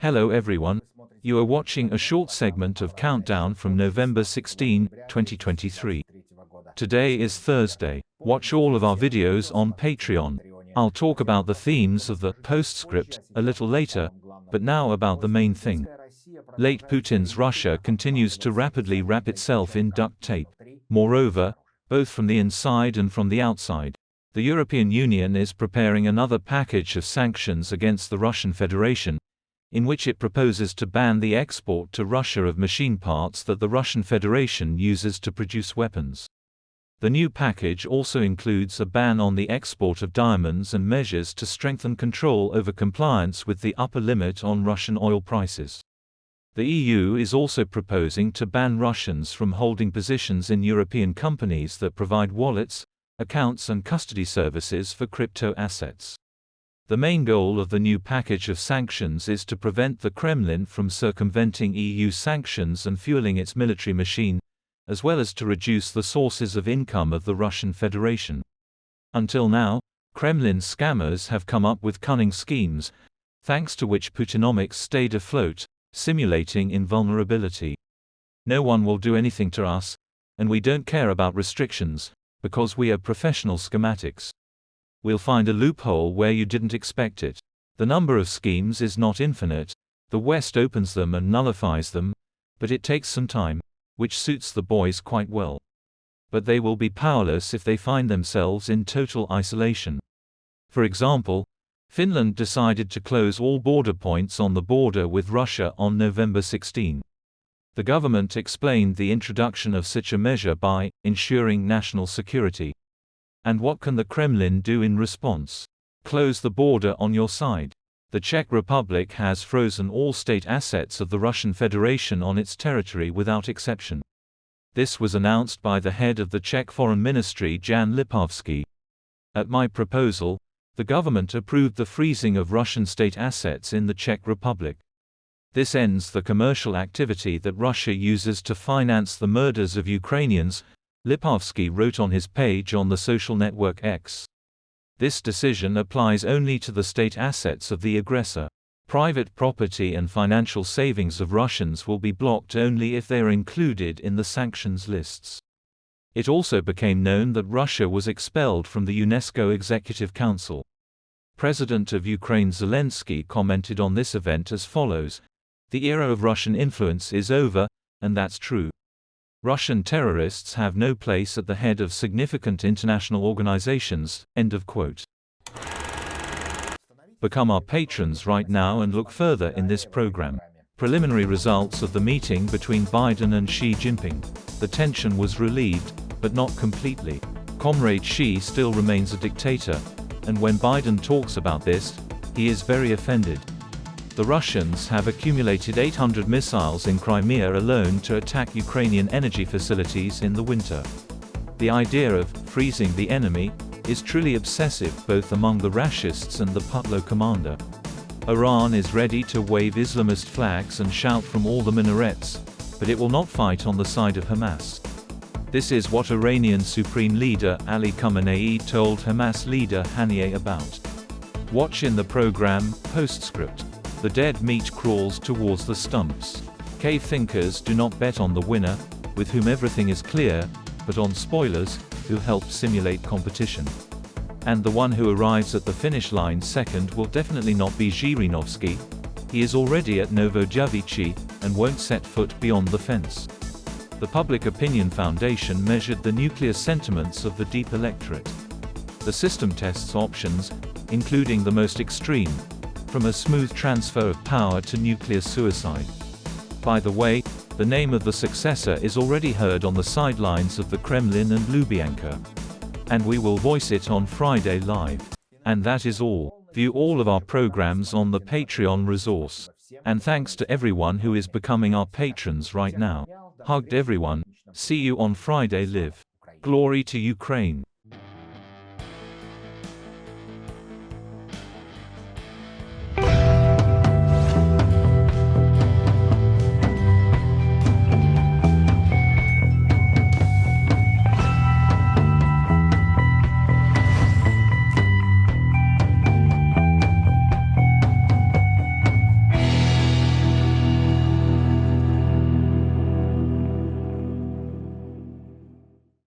Hello everyone, you are watching a short segment of Countdown from November 16, 2023. Today is Thursday. Watch all of our videos on Patreon. I'll talk about the themes of the postscript a little later, but now about the main thing. Late Putin's Russia continues to rapidly wrap itself in duct tape. Moreover, both from the inside and from the outside, the European Union is preparing another package of sanctions against the Russian Federation, in which it proposes to ban the export to Russia of machine parts that the Russian Federation uses to produce weapons. The new package also includes a ban on the export of diamonds and measures to strengthen control over compliance with the upper limit on Russian oil prices. The EU is also proposing to ban Russians from holding positions in European companies that provide wallets, accounts and custody services for crypto assets. The main goal of the new package of sanctions is to prevent the Kremlin from circumventing EU sanctions and fueling its military machine, as well as to reduce the sources of income of the Russian Federation. Until now, Kremlin scammers have come up with cunning schemes, thanks to which Putinomika stayed afloat, simulating invulnerability. No one will do anything to us, and we don't care about restrictions, because we are professional schematics. We'll find a loophole where you didn't expect it. The number of schemes is not infinite, the West opens them and nullifies them, but it takes some time, which suits the boys quite well. But they will be powerless if they find themselves in total isolation. For example, Finland decided to close all border points on the border with Russia on November 16. The government explained the introduction of such a measure by ensuring national security. And what can the Kremlin do in response? Close the border on your side. The Czech Republic has frozen all state assets of the Russian Federation on its territory without exception. This was announced by the head of the Czech Foreign Ministry Jan Lipovský. At my proposal, the government approved the freezing of Russian state assets in the Czech Republic. This ends the commercial activity that Russia uses to finance the murders of Ukrainians, Lipovský wrote on his page on the social network X. This decision applies only to the state assets of the aggressor. Private property and financial savings of Russians will be blocked only if they are included in the sanctions lists. It also became known that Russia was expelled from the UNESCO Executive Council. President of Ukraine Zelensky commented on this event as follows: "The era of Russian influence is over, and that's true. Russian terrorists have no place at the head of significant international organizations." End of quote. Become our patrons right now and look further in this program. Preliminary results of the meeting between Biden and Xi Jinping. The tension was relieved, but not completely. Comrade Xi still remains a dictator, and when Biden talks about this, he is very offended. The Russians have accumulated 800 missiles in Crimea alone to attack Ukrainian energy facilities in the winter. The idea of freezing the enemy is truly obsessive both among the Rashists and the Putlo commander. Iran is ready to wave Islamist flags and shout from all the minarets, but it will not fight on the side of Hamas. This is what Iranian Supreme Leader Ali Khamenei told Hamas leader Haniyeh about. Watch in the program, Postscript. The dead meat crawls towards the stumps. Cave thinkers do not bet on the winner, with whom everything is clear, but on spoilers, who help simulate competition. And the one who arrives at the finish line second will definitely not be Zhirinovsky. He is already at Novodevichy, and won't set foot beyond the fence. The Public Opinion Foundation measured the nuclear sentiments of the deep electorate. The system tests options, including the most extreme, from a smooth transfer of power to nuclear suicide. By the way, the name of the successor is already heard on the sidelines of the Kremlin and Lubyanka. And we will voice it on Friday live. And that is all. View all of our programs on the Patreon resource. And thanks to everyone who is becoming our patrons right now. Hugged everyone. See you on Friday live. Glory to Ukraine.